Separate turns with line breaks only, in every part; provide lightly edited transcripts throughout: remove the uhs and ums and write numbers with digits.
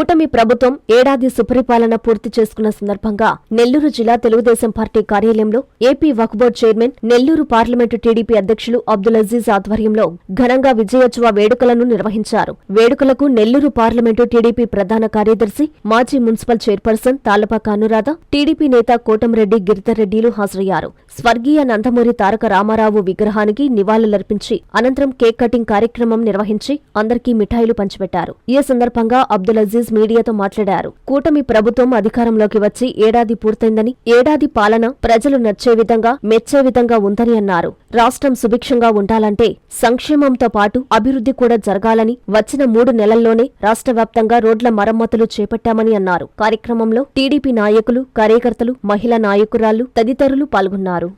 కూటమి ప్రభుత్వం ఏడాది సుపరిపాలన పూర్తి చేసుకున్న సందర్భంగా నెల్లూరు జిల్లా తెలుగుదేశం పార్టీ కార్యాలయంలో AP Waqf board chairman, Nellore parliament TDP అధ్యక్షులు అబ్దుల్ అజీజ్ ఆధ్వర్యంలో ఘనంగా విజయోత్సవ వేడుకలను నిర్వహించారు. వేడుకలకు నెల్లూరు పార్లమెంటు టీడీపీ ప్రధాన కార్యదర్శి, మాజీ municipal chairperson Tallapaka Anuradha, TDP నేత కోటంరెడ్డి గిరిధర్రెడ్డిలు హాజరయ్యారు. స్వర్గీయ నందమూరి తారక రామారావు విగ్రహానికి నివాళులర్పించి అనంతరం కేక్ కటింగ్ కార్యక్రమం నిర్వహించి అందరికీ మిఠాయిలు పంచిపెట్టారు. ఈ సందర్భంగా అబ్దుల్ అజీజ్ మీడియాతో మాట్లాడారు. కూటమి ప్రభుత్వం అధికారంలోకి వచ్చి ఏడాది పూర్తయిందని, ఏడాది పాలన ప్రజలు నచ్చే విధంగా, మెచ్చే విధంగా ఉందని అన్నారు. రాష్ట్రం సుభిక్షంగా ఉండాలంటే సంక్షేమంతో పాటు అభివృద్ధి కూడా జరగాలని వచ్చిన 3 నెలల్లోనే రాష్ట్ర వ్యాప్తంగా రోడ్ల మరమ్మతులు చేపట్టామని అన్నారు. కార్యక్రమంలో టీడీపీ నాయకులు, కార్యకర్తలు, మహిళా నాయకురాళ్లు తదితరులు పాల్గొన్నారు.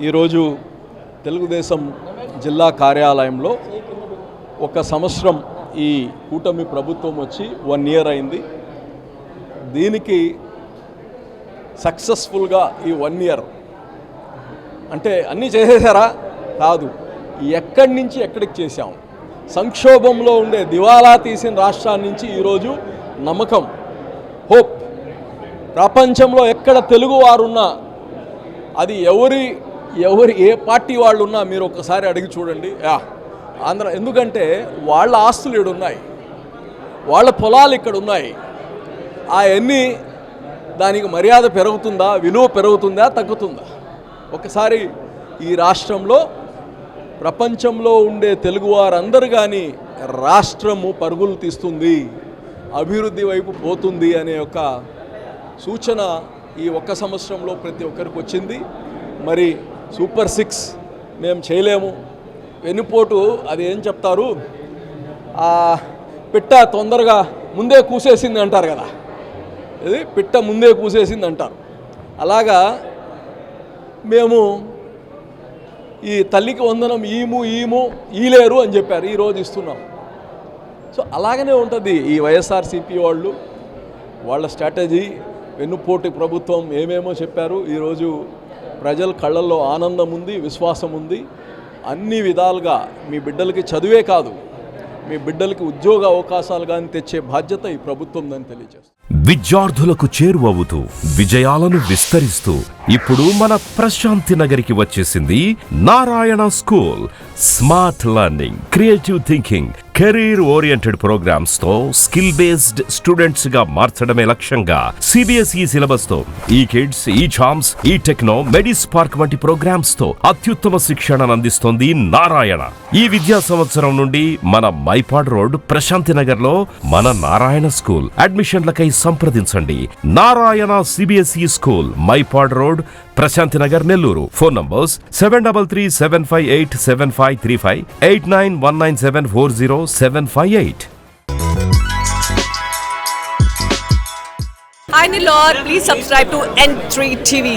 ఈరోజు తెలుగుదేశం జిల్లా కార్యాలయంలో 1 సంవత్సరం ఈ కూటమి ప్రభుత్వం వచ్చి 1 ఇయర్ అయింది. దీనికి సక్సెస్ఫుల్గా ఈ 1 ఇయర్ అంటే అన్నీ చేసేసారా? కాదు, ఎక్కడి నుంచి ఎక్కడికి చేశాం. సంక్షోభంలో ఉండే, దివాలా తీసిన రాష్ట్రాల నుంచి ఈరోజు నమ్మకం, హోప్. ప్రపంచంలో ఎక్కడ తెలుగు వారున్నా, అది ఎవరు ఏ పార్టీ వాళ్ళు ఉన్నా మీరు ఒకసారి అడిగి చూడండి. ఆంధ్ర, ఎందుకంటే వాళ్ళ ఆస్తులు ఇక్కడ ఉన్నాయి, వాళ్ళ పొలాలు ఇక్కడ ఉన్నాయి. అవన్నీ దానికి మర్యాద పెరుగుతుందా, విలువ పెరుగుతుందా, తగ్గుతుందా? ఒకసారి ఈ రాష్ట్రంలో ప్రపంచంలో ఉండే తెలుగువారందరూ కానీ రాష్ట్రము పరుగులు తీస్తుంది, అభివృద్ధి వైపు పోతుంది అనే ఒక సూచన ఈ 1 సంవత్సరంలో ప్రతి ఒక్కరికి వచ్చింది. మరి సూపర్ 6 మేము చేయలేము, వెన్నుపోటు అది ఏం చెప్తారు, పిట్ట తొందరగా ముందే కూసేసింది అంటారు కదా, ఇది పిట్ట ముందే కూసేసింది అంటారు. అలాగా మేము ఈ తల్లికి వందనం ఈలేరు అని చెప్పారు, ఈరోజు ఇస్తున్నాం. సో అలాగనే ఉంటుంది ఈ వైఎస్ఆర్సీపీ వాళ్ళ స్ట్రాటజీ. వెన్నుపోటు ప్రభుత్వం ఏమేమో చెప్పారు. ఈరోజు ప్రజల కళ్ళల్లో ఆనందం ఉంది, విశ్వాసం ఉంది. అన్ని విధాలుగా మీ బిడ్డలకి చదువే కాదు, మీ బిడ్డలకి ఉద్యోగ అవకాశాలు కానీ తెచ్చే బాధ్యత ఈ ప్రభుత్వం అని తెలియజేస్తుంది.
విద్యార్థులకు చేరువవుతూ విజయాలను విస్తరిస్తూ ఇప్పుడు మన ప్రశాంతి నగరికి వచ్చేసింది Narayana school. Smart learning, creative thinking, career oriented programmes తో స్కిల్ బేస్డ్ స్టూడెంట్స్ గా మార్చడమే లక్ష్యంగా సిబిఎస్ఈ సిలబస్ తో ఈ కిడ్స్, ఈ ఛామ్స్, ఈ టెక్నో, మెడిస్పార్క్ వంటి ప్రోగ్రామ్స్ తో అత్యుత్తమ శిక్షణను అందిస్తోంది నారాయణ. ఈ విద్యా సంవత్సరం నుండి మన మైపాడ్ రోడ్ ప్రశాంతి నగర్ లో మన నారాయణ స్కూల్. అడ్మిషన్లకై సంప్రదించండి. Narayana CBSE school, Mypadu road, Prashanti Nagar, Nellore. Phone numbers 7337587535, 8919740758.
Hi Nilor, please subscribe to N3 TV.